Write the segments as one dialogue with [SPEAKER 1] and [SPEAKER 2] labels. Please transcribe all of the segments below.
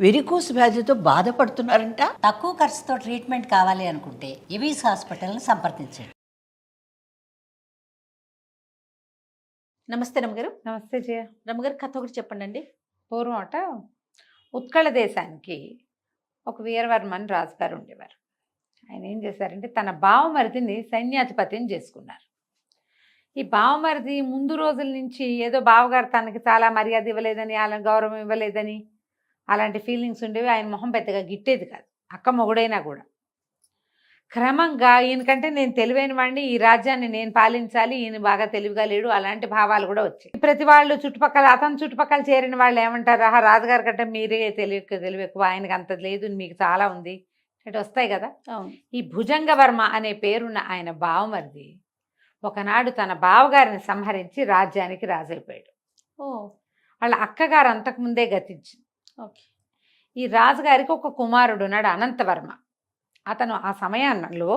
[SPEAKER 1] Varicose వ్యాధితో బాధపడుతున్నారంట.
[SPEAKER 2] తక్కువ ఖర్చుతో ట్రీట్మెంట్ కావాలి అనుకుంటే ఎవిస్ హాస్పిటల్ని సంప్రదించండి.
[SPEAKER 3] నమస్తే రమ్మగారు.
[SPEAKER 4] నమస్తే జయ.
[SPEAKER 3] రమ్మగారు, కథ ఒకటి చెప్పండి అండి.
[SPEAKER 4] పూర్వం అట ఉత్కళ దేశానికి ఒక వీరవర్మన్ రాజుగారు ఉండేవారు. ఆయన ఏం చేశారంటే తన బావమరిదిని సైన్యాధిపతిని చేసుకున్నారు. ఈ బావమరిది ముందు రోజుల నుంచి ఏదో బావగారు తనకి చాలా మర్యాద ఇవ్వలేదని, అలా గౌరవం ఇవ్వలేదని అలాంటి ఫీలింగ్స్ ఉండేవి. ఆయన మొహం పెద్దగా గిట్టేది కాదు, అక్క మొగుడైనా కూడా. క్రమంగా ఈయనకంటే నేను తెలివైన వాడిని, ఈ రాజ్యాన్ని నేను పాలించాలి, ఈయన బాగా తెలివిగా లేడు, అలాంటి భావాలు కూడా వచ్చాయి. ప్రతి వాళ్ళు చుట్టుపక్కల, అతని చుట్టుపక్కల చేరిన వాళ్ళు ఏమంటారు, ఆహా రాజుగారి కంటే మీరే తెలివి ఎక్కువ, ఆయనకు అంత లేదు, మీకు చాలా ఉంది, ఇటు వస్తాయి కదా. ఈ భుజంగవర్మ అనే పేరున్న ఆయన బావమరిది ఒకనాడు తన బావగారిని సంహరించి రాజ్యానికి రాజైపోయాడు. వాళ్ళ అక్కగారు అంతకుముందే గతించింది. ఈ రాజుగారికి ఒక కుమారుడు ఉన్నాడు, అనంతవర్మ. అతను ఆ సమయంలో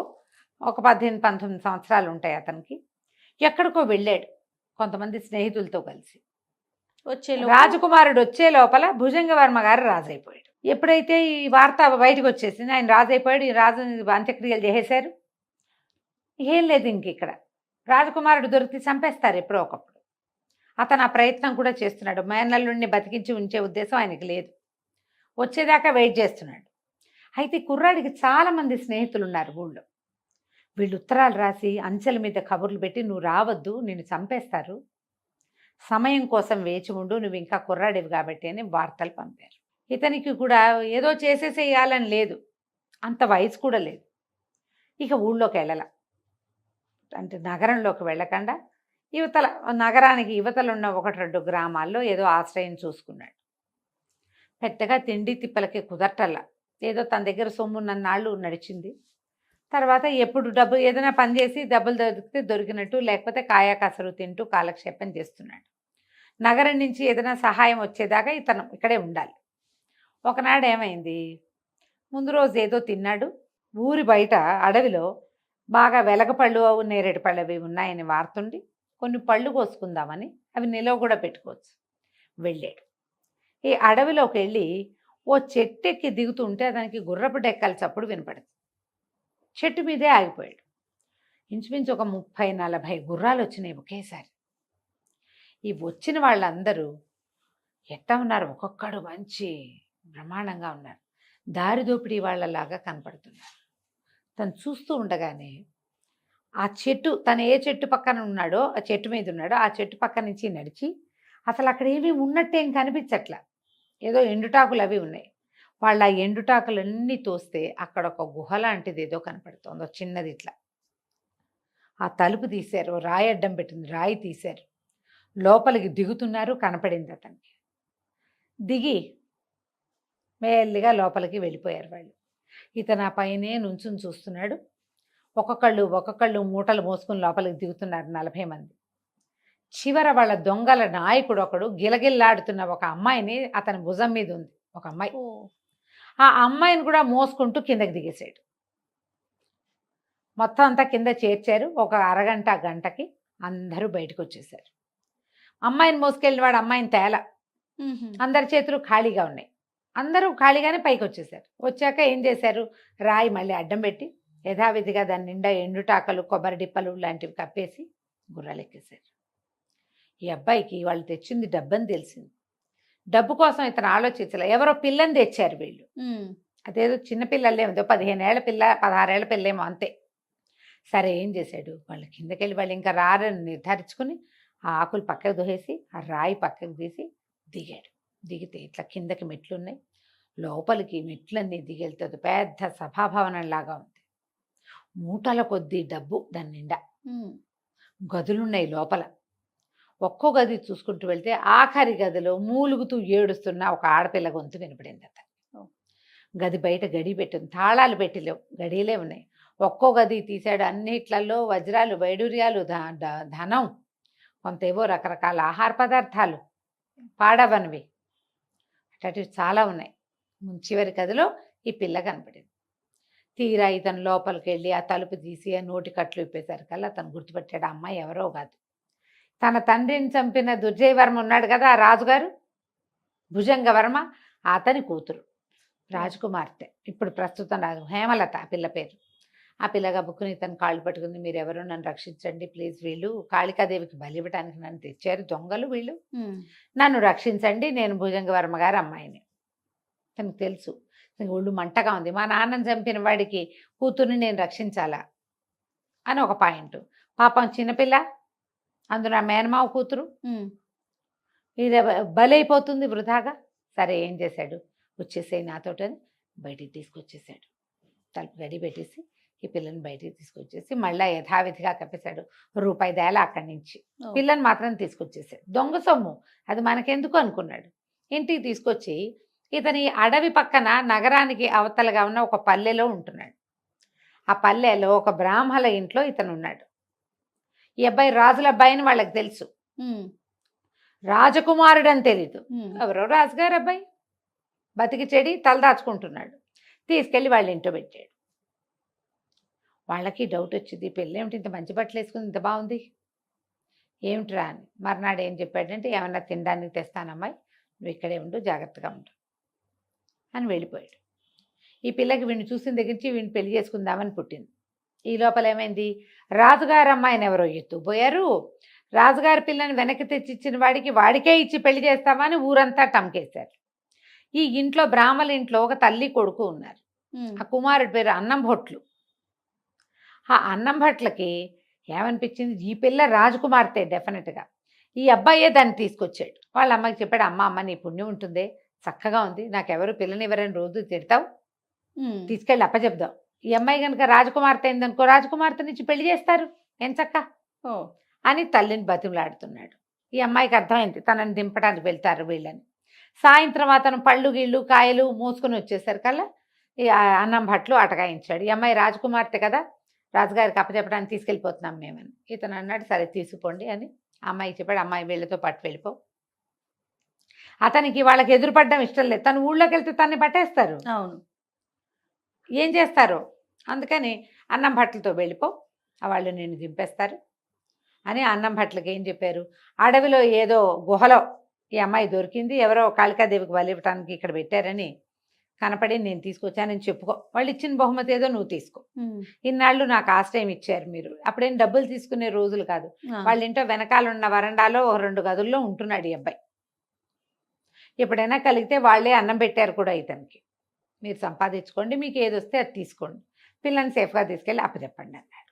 [SPEAKER 4] ఒక 18-19 సంవత్సరాలు ఉంటాయి అతనికి. ఎక్కడికో వెళ్ళాడు కొంతమంది స్నేహితులతో కలిసి. రాజకుమారుడు వచ్చే లోపల భుజంగవర్మ గారు రాజైపోయాడు. ఎప్పుడైతే ఈ వార్త బయటకు వచ్చేసింది, ఆయన రాజైపోయాడు, ఈ రాజు అంత్యక్రియలు చేసేశారు, ఏం లేదు ఇంక ఇక్కడ. రాజకుమారుడు దొరికి చంపేస్తారు ఎప్పుడో ఒకప్పుడు. అతను ఆ ప్రయత్నం కూడా చేస్తున్నాడు. మేనల్లుడిని బతికించి ఉంచే ఉద్దేశం ఆయనకి లేదు, వచ్చేదాకా వెయిట్ చేస్తున్నాడు. అయితే కుర్రాడికి చాలామంది స్నేహితులు ఉన్నారు ఊళ్ళో. వీళ్ళు ఉత్తరాలు రాసి అంచెల మీద కబుర్లు పెట్టి, నువ్వు రావద్దు, నిన్ను చంపేస్తారు, సమయం కోసం వేచి ఉండు, నువ్వు ఇంకా కుర్రాడివి కాబట్టి అని వార్తలు పంపారు. ఇతనికి కూడా ఏదో చేసేసేయాలని లేదు, అంత వయసు కూడా లేదు. ఇక ఊళ్ళోకి వెళ్ళాల, అంటే నగరంలోకి వెళ్ళకుండా యువతల, నగరానికి యువతలు ఉన్న 1-2 గ్రామాల్లో ఏదో ఆశ్రయం చూసుకున్నాడు. పెద్దగా తిండి తిప్పలకి కుదరటల్లా, ఏదో తన దగ్గర సొమ్మున్నన్నాళ్ళు నడిచింది. తర్వాత ఎప్పుడు డబ్బు ఏదైనా పని చేసి డబ్బులు దొరికితే దొరికినట్టు, లేకపోతే కాయా కసరు తింటూ కాలక్షేపం చేస్తున్నాడు. నగరం నుంచి ఏదైనా సహాయం వచ్చేదాకా ఇతను ఇక్కడే ఉండాలి. ఒకనాడు ఏమైంది, ముందు రోజు ఏదో తిన్నాడు, ఊరి బయట అడవిలో బాగా వెలగపళ్ళు, నేరేడు పళ్ళు అవి ఉన్నాయని వార్తుండి కొన్ని పళ్ళు కోసుకుందామని, అవి నిలవ కూడా పెట్టుకోవచ్చు, వెళ్ళాడు. ఈ అడవిలోకి వెళ్ళి ఓ చెట్టెక్కి దిగుతుంటే దానికి గుర్రపు డెక్కల చప్పుడు వినపడింది. చెట్టు మీదే ఆగిపోయాడు. ఇంచుమించు ఒక 30-40 గుర్రాలు వచ్చినాయి ఒకేసారి. ఈ వచ్చిన వాళ్ళందరూ ఎట్టా ఉన్నారు, ఒక్కొక్కడు మంచి బ్రహ్మాండంగా ఉన్నారు, దారి దోపిడీ వాళ్ళలాగా కనపడుతున్నారు. తను చూస్తూ ఉండగానే ఆ చెట్టు, తను ఏ చెట్టు పక్కన ఉన్నాడో, ఆ చెట్టు మీద ఉన్నాడో, ఆ చెట్టు పక్క నుంచి నడిచి, అసలు అక్కడ ఏమీ ఉన్నట్టేం కనిపించట్లా, ఏదో ఎండుటాకులు అవి ఉన్నాయి. వాళ్ళ ఆ ఎండుటాకులన్నీ తోస్తే అక్కడ ఒక గుహ లాంటిది ఏదో కనపడుతోంది, చిన్నది ఇట్లా. ఆ తలుపు తీశారు, రాయి అడ్డం పెట్టింది, రాయి తీశారు, లోపలికి దిగుతున్నారు. కనపడింది అతనికి. దిగి మెల్లిగా లోపలికి వెళ్ళిపోయారు వాళ్ళు. ఇతను ఆ పైనే నుంచుని చూస్తున్నాడు. ఒక్కొక్కళ్ళు మూటలు మోసుకుని లోపలికి దిగుతున్నారు 40 మంది. చివర వాళ్ళ దొంగల నాయకుడు ఒకడు గిలగిల్లాడుతున్న ఒక అమ్మాయిని, అతని భుజం మీద ఉంది ఒక అమ్మాయి, ఆ అమ్మాయిని కూడా మోసుకుంటూ కిందకి దిగేశాడు. మొత్తం అంతా కింద చేర్చారు. ఒక అరగంట గంటకి అందరూ బయటకు వచ్చేసారు. అమ్మాయిని మోసుకెళ్ళిన వాడు అమ్మాయిని తేల, అందరి చేతులు ఖాళీగా ఉన్నాయి. అందరూ ఖాళీగానే పైకి వచ్చేసారు. వచ్చాక ఏం చేశారు, రాయి మళ్ళీ అడ్డం పెట్టి యథావిధిగా దాని నిండా ఎండుటాకలు, కొబ్బరి డిప్పలు లాంటివి కప్పేసి గుర్రాలు ఎక్కేశారు. ఈ అబ్బాయికి వాళ్ళు తెచ్చింది డబ్బని తెలిసింది. డబ్బు కోసం ఇతను ఆలోచించలే, ఎవరో పిల్లని తెచ్చారు వీళ్ళు. అదేదో చిన్నపిల్లలేమో, 15 ఏళ్ల పిల్ల, 16 ఏళ్ల పిల్లేమో అంతే. సరే ఏం చేశాడు, వాళ్ళు కిందకెళ్ళి వాళ్ళు ఇంకా రారని నిర్ధారించుకుని ఆ ఆకులు పక్కకు దోసేసి ఆ రాయి పక్కకు తీసి దిగాడు. దిగితే ఇట్లా కిందకి మెట్లున్నాయి, లోపలికి మెట్లన్నీ దిగెళ్తుంది. పెద్ద సభాభవనంలాగా ఉంది, మూటల కొద్దీ డబ్బు దాని నిండా, గదులున్నాయి లోపల. ఒక్కో గది చూసుకుంటూ వెళ్తే ఆఖరి గదిలో మూలుగుతూ ఏడుస్తున్న ఒక ఆడపిల్ల గొంతు వినపడింది అతను. గది బయట గడి పెట్టింది, తాళాలు పెట్టిలేవు, గడియలే ఉన్నాయి. ఒక్కో గది తీశాడు, అన్నిట్లలో వజ్రాలు, వైడూర్యాలు, ధనం, కొంత ఏవో రకరకాల ఆహార పదార్థాలు, పాడవనివి అట్లాంటివి చాలా ఉన్నాయి. చివరి గదిలో ఈ పిల్ల కనపడింది. తీరా ఇతను లోపలికి వెళ్ళి ఆ తలుపు తీసి ఆ నోటి కట్లు ఇప్పేసరికల్లా అతను గుర్తుపెట్టాడు, అమ్మాయి ఎవరో కాదు, తన తండ్రిని చంపిన దుర్జయవర్మ ఉన్నాడు కదా, ఆ రాజుగారు భుజంగవర్మ, అతని కూతురు రాజకుమార్తె, ఇప్పుడు ప్రస్తుతం రాజు హేమలత ఆ పిల్ల పేరు. ఆ పిల్లగా బుక్కుని తను కాళ్ళు పట్టుకుంది, మీరు ఎవరో నన్ను రక్షించండి ప్లీజ్, వీళ్ళు కాళికాదేవికి బలి ఇవ్వడానికి నన్ను తెచ్చారు దొంగలు వీళ్ళు, నన్ను రక్షించండి, నేను భుజంగవర్మ గారి అమ్మాయిని. తనకు తెలుసు ఒళ్ళు మంటగా ఉంది, మా నాన్నని చంపిన వాడికి కూతుర్ని నేను రక్షించాలా అని ఒక పాయింట్. పాపం చిన్నపిల్ల, అందులో మేనమావ కూతురు, ఇది బలైపోతుంది వృధాగా. సరే ఏం చేశాడు, వచ్చేసేయి నాతోటని బయటికి తీసుకొచ్చేసాడు. తలుపు గడి పెట్టేసి ఈ పిల్లని బయటికి తీసుకొచ్చేసి మళ్ళీ యథావిధిగా కప్పేశాడు. రూపాయి దేల అక్కడి నుంచి పిల్లని మాత్రం తీసుకొచ్చేసాడు. దొంగ సొమ్ము అది మనకెందుకు అనుకున్నాడు. ఇంటికి తీసుకొచ్చి ఇతని అడవి పక్కన నగరానికి అవతలగా ఉన్న ఒక పల్లెలో ఉంటున్నాడు. ఆ పల్లెలో ఒక బ్రాహ్మణ ఇంట్లో ఇతను ఉన్నాడు. ఈ అబ్బాయి రాజుల అబ్బాయిని వాళ్ళకి తెలుసు, రాజకుమారుడు అని తెలీదు. ఎవరో రాజుగారు అబ్బాయి బతికి చెడి తలదాచుకుంటున్నాడు. తీసుకెళ్ళి వాళ్ళ ఇంట్లో పెట్టాడు. వాళ్ళకి డౌట్ వచ్చింది, పెళ్ళి ఏమిటి ఇంత మంచి బట్టలు వేసుకుని ఇంత బాగుంది ఏమిట్రా అని. మర్నాడు ఏం చెప్పాడంటే, ఏమన్నా తినడానికి తెస్తానమ్మాయి, నువ్వు ఇక్కడే ఉండు, జాగ్రత్తగా ఉండు అని వెళ్ళిపోయాడు. ఈ పిల్లకి వీడిని చూసిన దగ్గర నుంచి వీడిని పెళ్లి చేసుకుందామని పుట్టింది. ఈ లోపల ఏమైంది, రాజుగారి అమ్మాయిని ఎవరో ఎత్తుపోయారు. రాజుగారి పిల్లని వెనక్కి తెచ్చిచ్చిన వాడికే ఇచ్చి పెళ్లి చేస్తామని ఊరంతా టంకేశారు. ఈ ఇంట్లో బ్రాహ్మణ ఇంట్లో ఒక తల్లి కొడుకు ఉన్నారు. ఆ కుమారుడి పేరు అన్నం భొట్లు. ఆ అన్నం భట్లకి ఏమనిపించింది, ఈ పిల్ల రాజకుమార్తె డెఫినెట్గా, ఈ అబ్బాయే దాన్ని తీసుకొచ్చాడు. వాళ్ళ అమ్మకి చెప్పాడు, అమ్మ నీ పుణ్యం ఉంటుందే, చక్కగా ఉంది, నాకెవరు పిల్లనివ్వరని రోజు తిడతావు, తీసుకెళ్ళి అప్పచెప్దాం. ఈ అమ్మాయి కనుక రాజకుమార్తె అయిందనుకో, రాజకుమార్తెనిచ్చి పెళ్లి చేస్తారు ఎంచక్క అని తల్లిని బతిమలాడుతున్నాడు. ఈ అమ్మాయికి అర్థమైంది తనని దింపడానికి వెళ్తారు వీళ్ళని. సాయంత్రం అతను పళ్ళు గిళ్ళు కాయలు మోసుకొని వచ్చేసరి కల్లా ఈ అన్నం భట్లు అటకాయించాడు. ఈ అమ్మాయి రాజకుమార్తె కదా, రాజుగారికి అప్పచెప్పడానికి తీసుకెళ్ళిపోతున్నాం మేమని. ఇతను అన్నాడు, సరే తీసుకోండి అని అమ్మాయికి చెప్పాడు. అమ్మాయి వీళ్ళతో పట్టు వెళ్ళిపో. అతనికి వాళ్ళకి ఎదురుపడడం ఇష్టం లేదు, తను ఊళ్ళోకి వెళ్తే తన్ని పట్టేస్తారు.
[SPEAKER 1] అవును,
[SPEAKER 4] ఏం చేస్తారు, అందుకని అన్నం భట్లతో వెళ్ళిపో, వాళ్ళు నిన్ను దింపేస్తారు అని అన్నం భట్లకి ఏం చెప్పారు, అడవిలో ఏదో గుహలో ఈ అమ్మాయి దొరికింది, ఎవరో కాళికాదేవికి బలి ఇవ్వటానికి ఇక్కడ పెట్టారని కనపడి నేను తీసుకొచ్చానని చెప్పుకో, వాళ్ళు ఇచ్చిన బహుమతి ఏదో నువ్వు తీసుకో, ఇన్నాళ్ళు నాకు ఆశ్రయం ఇచ్చారు మీరు, అప్పుడేం డబ్బులు తీసుకునే రోజులు కాదు. వాళ్ళ ఇంట్లో వెనకాల ఉన్న వరండాలో 2 గదుల్లో ఉంటున్నాడు ఈ అబ్బాయి. ఎప్పుడైనా కలిగితే వాళ్ళే అన్నం పెట్టారు కూడా ఇతనికి, మీరు సంపాదించుకోండి, మీకు ఏది వస్తే అది తీసుకోండి, పిల్లని సేఫ్గా తీసుకెళ్ళి అప్పచెప్పండి అన్నాడు.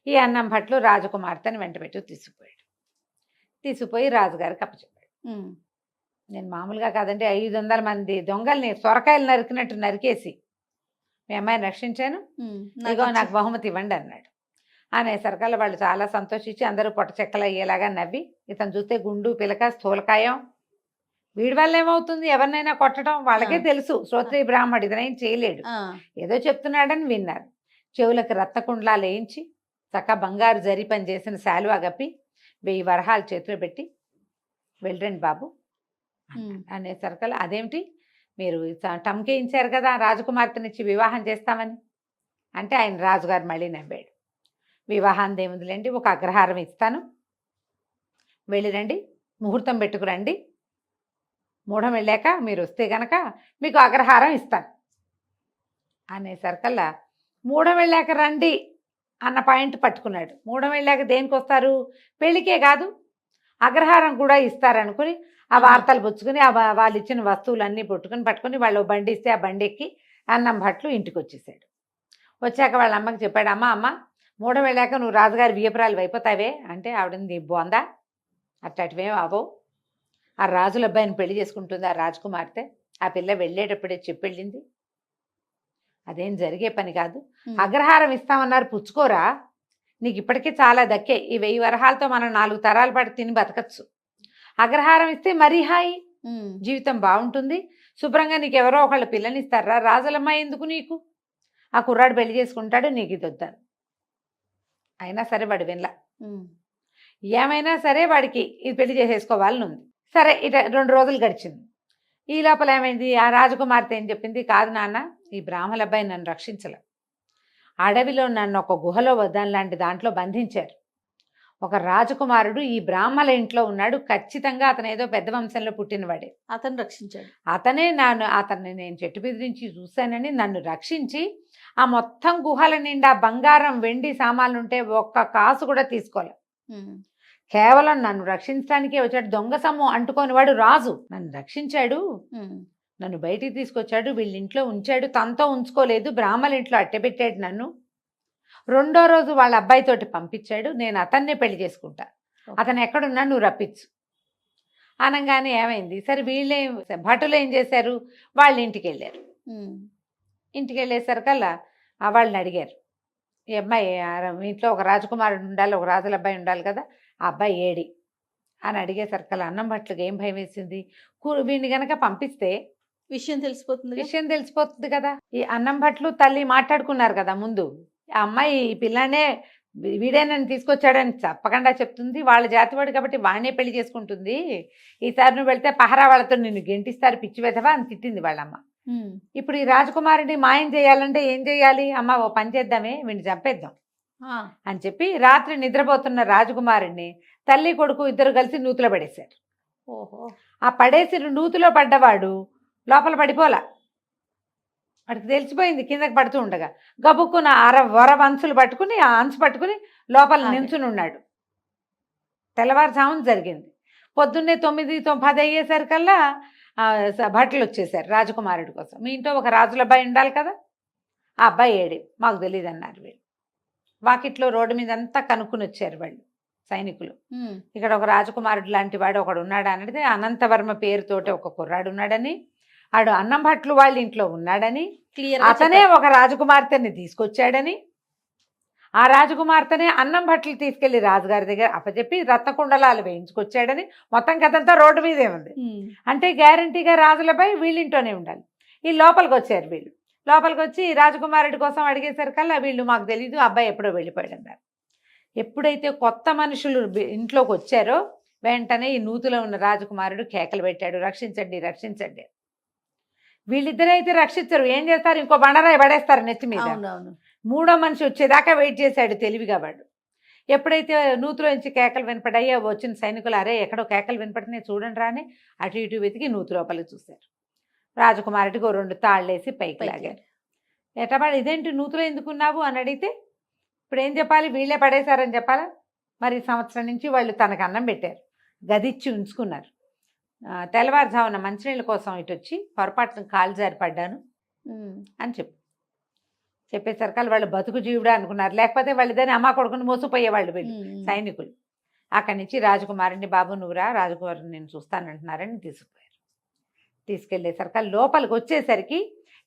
[SPEAKER 4] ఈ అన్నం భట్లు రాజకుమార్తెని వెంటబెట్టి తీసుకుపోయి రాజుగారికి అప్పచెప్పాడు. నేను మామూలుగా కాదండి, 500 మంది దొంగల్ని సొరకాయలు నరికినట్టు నరికేసి మీ అమ్మాయిని రక్షించాను, ఇదిగో నాకు బహుమతి ఇవ్వండి అన్నాడు. అనేసరికల్లా వాళ్ళు చాలా సంతోషించి అందరూ పొట్ట చెక్కలు అయ్యేలాగా నవ్వి, ఇతను చూస్తే గుండు పిలక స్థూలకాయం, వీడి వల్ల ఏమవుతుంది, ఎవరినైనా కొట్టడం వాళ్ళకే తెలుసు, శ్రోత్రియ బ్రాహ్మడు ఇతనేం చేయలేడు, ఏదో చెప్తున్నాడని విన్నారు. చెవులకు రత్నకుండలాలు వేయించి చక్క బంగారు జరి పని చేసిన శాలువా గప్పి 1000 వరహాలు చేతిలో పెట్టి వెళ్ళండి బాబు అనేసరికల్లా, అదేమిటి మీరు టంకేయించారు కదా రాజకుమార్తెనిచ్చి వివాహం చేస్తామని అంటే, ఆయన రాజుగారు మళ్ళీ నవ్వాడు. వివాహం దేముందిలేండి, ఒక అగ్రహారం ఇస్తాను, వెళ్ళిరండి, ముహూర్తం పెట్టుకురండి, మూఢం వెళ్ళాక మీరు వస్తే గనక మీకు అగ్రహారం ఇస్తాను అనేసరికల్లా, మూఢం వెళ్ళాక రండి అన్న పాయింట్ పట్టుకున్నాడు. మూఢం వెళ్ళాక దేనికి వస్తారు, పెళ్ళికే కాదు అగ్రహారం కూడా ఇస్తారనుకుని ఆ వార్తలు పుచ్చుకుని వాళ్ళు ఇచ్చిన వస్తువులన్నీ పట్టుకుని వాళ్ళు బండి ఇస్తే ఆ బండి ఎక్కి అన్నం భట్లు ఇంటికి వచ్చేసాడు. వచ్చాక వాళ్ళ అమ్మకి చెప్పాడు, అమ్మ మూఢం వెళ్ళాక నువ్వు రాజుగారి వియపురాలు అయిపోతావే అంటే, ఆవిడని బోందా అట్టటివేం అవో, ఆ రాజుల అబ్బాయిని పెళ్లి చేసుకుంటుంది ఆ రాజకుమార్తె, ఆ పిల్ల వెళ్ళేటప్పుడే చెప్పెళ్ళింది, అదేం జరిగే పని కాదు, అగ్రహారం ఇస్తామన్నారు పుచ్చుకోరా, నీకు ఇప్పటికే చాలా దక్కే, ఈ 1000 వరహాలతో మనం 4 తరాల పాటు తిని బతకచ్చు, అగ్రహారం ఇస్తే మరీ హాయి, జీవితం బాగుంటుంది, శుభ్రంగా నీకు ఎవరో ఒకళ్ళు పిల్లనిస్తారా, రాజులమ్మాయి ఎందుకు నీకు, ఆ కుర్రాడు పెళ్లి చేసుకుంటాడు, నీకు ఇది వద్దాను. అయినా సరే వాడు వినలా, ఏమైనా సరే వాడికి ఇది పెళ్లి చేసేసుకోవాలని ఉంది. సరే ఇట 2 రోజులు గడిచింది. ఈ లోపల ఏమైంది, ఆ రాజకుమార్తె ఏం చెప్పింది, కాదు నాన్న, ఈ బ్రాహ్మణ అబ్బాయి నన్ను రక్షించలే, అడవిలో నన్ను ఒక గుహలో వద్దాను లాంటి దాంట్లో బంధించారు, ఒక రాజకుమారుడు ఈ బ్రాహ్మణ ఇంట్లో ఉన్నాడు, ఖచ్చితంగా అతను ఏదో పెద్ద వంశంలో పుట్టినవాడే,
[SPEAKER 3] అతను రక్షించాడు.
[SPEAKER 4] అతన్ని నేను చెట్టు మీద నుంచి చూశానని నన్ను రక్షించి ఆ మొత్తం గుహల నిండా బంగారం వెండి సామాన్లు ఉంటే ఒక్క కాసు కూడా తీసుకోలే, కేవలం నన్ను రక్షించడానికే వచ్చాడు. దొంగ సొమ్ము అంటుకోనివాడు రాజు నన్ను రక్షించాడు, నన్ను బయటికి తీసుకొచ్చాడు, వీళ్ళ ఇంట్లో ఉంచాడు, తనతో ఉంచుకోలేదు, బ్రాహ్మణ ఇంట్లో అట్టెపెట్టాడు నన్ను. రెండో రోజు వాళ్ళ అబ్బాయితోటి పంపించాడు, నేను అతన్నే పెళ్లి చేసుకుంటా, అతను ఎక్కడున్నా నువ్వు రప్పించు అనగానే ఏమైంది, సరే వీళ్ళే భటులు ఏం చేశారు, వాళ్ళ ఇంటికి వెళ్ళారు. ఇంటికి వెళ్ళేసరికల్లా వాళ్ళని అడిగారు, ఈ అమ్మాయి మీ ఇంట్లో ఒక రాజకుమారుడు ఉండాలి, ఒక రాజుల అబ్బాయి ఉండాలి కదా, ఆ అబ్బాయి ఏడి అని అడిగేసరికల్లా అన్నం భట్లకి ఏం భయం వేసింది, వీడిని గనక పంపిస్తే
[SPEAKER 3] విషయం
[SPEAKER 4] తెలిసిపోతుంది కదా. ఈ అన్నం భట్లు తల్లి మాట్లాడుకున్నారు కదా ముందు, ఆ అమ్మాయి ఈ పిల్లనే వీడేనని తీసుకొచ్చాడని చెప్పకుండా చెప్తుంది, వాళ్ళ జాతివాడు కాబట్టి వాడినే పెళ్లి చేసుకుంటుంది, ఈసారి నువ్వు వెళ్తే పహరా వాళ్ళతో నిన్ను గెంటిస్తారు పిచ్చి వెధవా అని తిట్టింది వాళ్ళమ్మ. ఇప్పుడు ఈ రాజకుమారుడిని మాయం చేయాలంటే ఏం చేయాలి, అమ్మ ఓ పని చేద్దామే, వీడిని చంపేద్దాం అని చెప్పి రాత్రి నిద్రపోతున్న రాజకుమారుడిని తల్లి కొడుకు ఇద్దరు కలిసి నూతులో పడేశారు. ఆ పడేసి నూతులో పడ్డవాడు లోపల పడిపోలా, వాడికి తెలిసిపోయింది కిందకి పడుతూ ఉండగా, గబుక్కున వర అంచులు పట్టుకుని ఆ అంచు పట్టుకుని లోపల నించుని ఉన్నాడు. తెల్లవారుజామున జరిగింది. పొద్దున్నే 9-10 అయ్యేసరికల్లా భట్లు వచ్చేసారు రాజకుమారుడి కోసం. మీ ఇంట్లో ఒక రాజుల అబ్బాయి ఉండాలి కదా, ఆ అబ్బాయి ఏడి, మాకు తెలియదు అన్నారు వీళ్ళు. వాకిట్లో రోడ్డు మీద అంతా కనుక్కుని వచ్చారు వాళ్ళు సైనికులు. ఇక్కడ ఒక రాజకుమారుడు లాంటి వాడు ఒకడు ఉన్నాడు అనేది, అనంతవర్మ పేరుతోటి ఒక కుర్రాడు ఉన్నాడని, ఆడు అన్నం భట్లు వాళ్ళ ఇంట్లో ఉన్నాడని, అతనే ఒక రాజకుమార్తెని తీసుకొచ్చాడని, ఆ రాజకుమార్తెనే అన్నం భట్లు తీసుకెళ్లి రాజుగారి దగ్గర అప్పచెప్పి రత్నకుండలాలు వేయించుకొచ్చాడని, మొత్తం కథంతా రోడ్డు మీదే ఉంది. అంటే గ్యారంటీగా రాజులపై వీళ్ళింట్లోనే ఉండాలి. ఈ లోపలికి వచ్చారు వీళ్ళు. లోపలికి వచ్చి రాజకుమారుడి కోసం అడిగేసరికల్లా వీళ్ళు మాకు తెలీదు, అబ్బాయి ఎప్పుడో వెళ్ళిపోయాడు అన్నారు. ఎప్పుడైతే కొత్త మనుషులు ఇంట్లోకి వచ్చారో వెంటనే ఈ నూతిలో ఉన్న రాజకుమారుడు కేకలు పెట్టాడు, రక్షించండి రక్షించండి. వీళ్ళిద్దరైతే రక్షించరు, ఏం చేస్తారు, ఇంకో బండరాయి పడేస్తారు నెత్తి మీద. మూడో మనిషి వచ్చేదాకా వెయిట్ చేశాడు తెలివిగా వాడు. ఎప్పుడైతే నూతిలో నుంచి కేకలు వినపడాయో వచ్చిన సైనికులు, అరే ఎక్కడో కేకలు వినపడుతున్నాయి చూడండి రాని అటు ఇటు వెతికి నూతి లోపలికి చూశారు. రాజకుమారుడికి 2 తాళ్ళేసి పైకి లాగారు. ఎటబడి ఇదేంటి నూతిలో ఎందుకున్నావు అని అడిగితే ఇప్పుడు ఏం చెప్పాలి, వీళ్ళే పడేశారని చెప్పాలా. మరి సంవత్సరం నుంచి వాళ్ళు తనకు అన్నం పెట్టారు, గదిచ్చి ఉంచుకున్నారు. తెల్లవారుజామున మంచినీళ్ళ కోసం ఇటు వచ్చి పొరపాటున కాలు జారి పడ్డాను అని చెప్పేసరికి వాళ్ళు బతుకు జీవుడా అనుకున్నారు, లేకపోతే వాళ్ళిద్దరిని అమ్మ కొడుకుని మోసపోయేవాళ్ళు వీళ్ళు సైనికులు. అక్కడి నుంచి రాజకుమారుని, బాబు నువ్వురా రాజకుమారుని నేను చూస్తానంటున్నారని తీసుకుపోయారు. తీసుకెళ్లేసరికి లోపలికి వచ్చేసరికి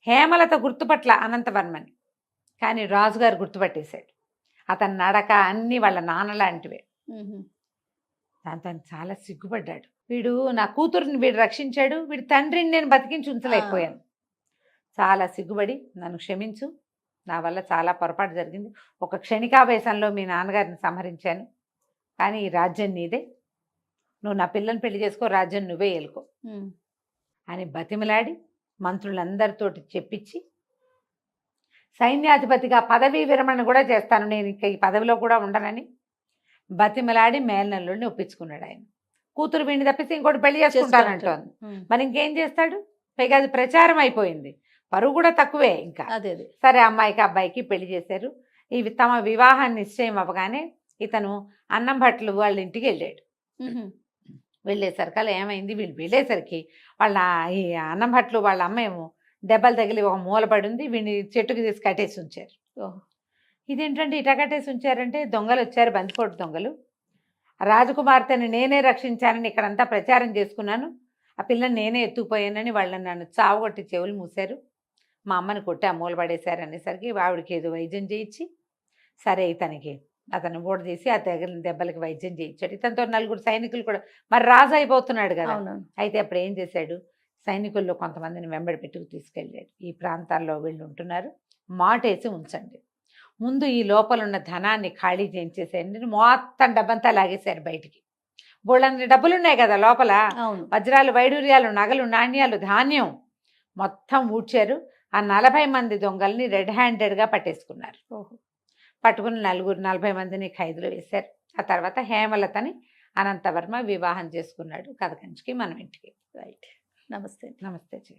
[SPEAKER 4] హేమలత గుర్తుపట్ల అనంతవర్మని, కానీ రాజుగారు గుర్తుపట్టేశాడు. అతని నడక అన్నీ వాళ్ళ నాన్న లాంటివే. దాంతో చాలా సిగ్గుపడ్డాడు. వీడు నా కూతురుని వీడు రక్షించాడు, వీడి తండ్రిని నేను బతికించి ఉంచలేకపోయాను, చాలా సిగ్గుపడి నన్ను క్షమించు, నా వల్ల చాలా పొరపాటు జరిగింది, ఒక క్షణికావేశంలో మీ నాన్నగారిని సంహరించాను, కానీ ఈ రాజ్యం నీదే, నువ్వు నా పిల్లని పెళ్లి చేసుకో, రాజ్యం నువ్వే ఏలుకో అని బతిమలాడి మంత్రులందరితోటి చెప్పించి సైన్యాధిపతిగా పదవీ విరమణ కూడా చేస్తాను, నేను ఇంకా ఈ పదవిలో కూడా ఉండనని బతిమలాడి మేల్నల్లుడిని ఒప్పించుకున్నాడు. ఆయన కూతురు వీడిని తప్పిస్తే ఇంకోటి పెళ్లి చేసుకుంటానంటోంది. మరి ఇంకేం చేస్తాడు, పైగా అది ప్రచారం అయిపోయింది, పరువు కూడా తక్కువే ఇంకా. సరే అమ్మాయికి అబ్బాయికి పెళ్లి చేశారు. ఇవి తమ వివాహాన్ని నిశ్చయం అవ్వగానే ఇతను అన్నం భట్లు వాళ్ళ ఇంటికి వెళ్ళాడు. వెళ్ళేసరికి ఏమైంది, వీళ్ళు వెళ్ళేసరికి వాళ్ళ ఈ అన్నం భట్లు వాళ్ళ అమ్మ ఏమో దెబ్బలు తగిలి ఒక మూలపడి ఉంది, వీడిని చెట్టుకి తీసి కట్టేసి ఉంచారు. ఇదేంటంటే ఇట కట్టేసి ఉంచారంటే దొంగలు వచ్చారు, బందిపోటు దొంగలు. రాజకుమార్తెని నేనే రక్షించానని ఇక్కడంతా ప్రచారం చేసుకున్నాను, ఆ పిల్లని నేనే ఎత్తుకుపోయానని వాళ్ళని నన్ను చావగొట్టి చెవులు మూశారు, మా అమ్మని కొట్టి ఆ మూల పడేశారు అనేసరికి ఆవిడకి ఏదో వైద్యం చేయించి, సరే ఇతనికి అతను ఓడ చేసి ఆ తగిలిన దెబ్బలకి వైద్యం చేయించాడు. ఇతనితో 4 సైనికులు కూడా, మరి రాజు అయిపోతున్నాడు కదా. అయితే అప్పుడు ఏం చేశాడు, సైనికుల్లో కొంతమందిని వెంబడి పెట్టుకు తీసుకెళ్ళాడు. ఈ ప్రాంతాల్లో వీళ్ళు ఉంటున్నారు, మాటేసి ఉంచండి, ముందు ఈ లోపల ఉన్న ధనాన్ని ఖాళీ చేయించేసేయండి, మొత్తం డబ్బంతా లాగేశారు బయటికి. బోళ్ళన్ని డబ్బులు ఉన్నాయి కదా లోపల, వజ్రాలు వైడూర్యాలు నగలు నాణ్యాలు ధాన్యం మొత్తం ఊడ్చారు. ఆ 40 మంది దొంగల్ని రెడ్ హ్యాండెడ్గా పట్టేసుకున్నారు. పట్టుకుని 40 మందిని ఖైదులో వేశారు. ఆ తర్వాత హేమలతని అనంతవర్మ వివాహం చేసుకున్నాడు కథ కంచికి మనం ఇంటికి.
[SPEAKER 3] రైట్. నమస్తే.
[SPEAKER 4] నమస్తే జీ.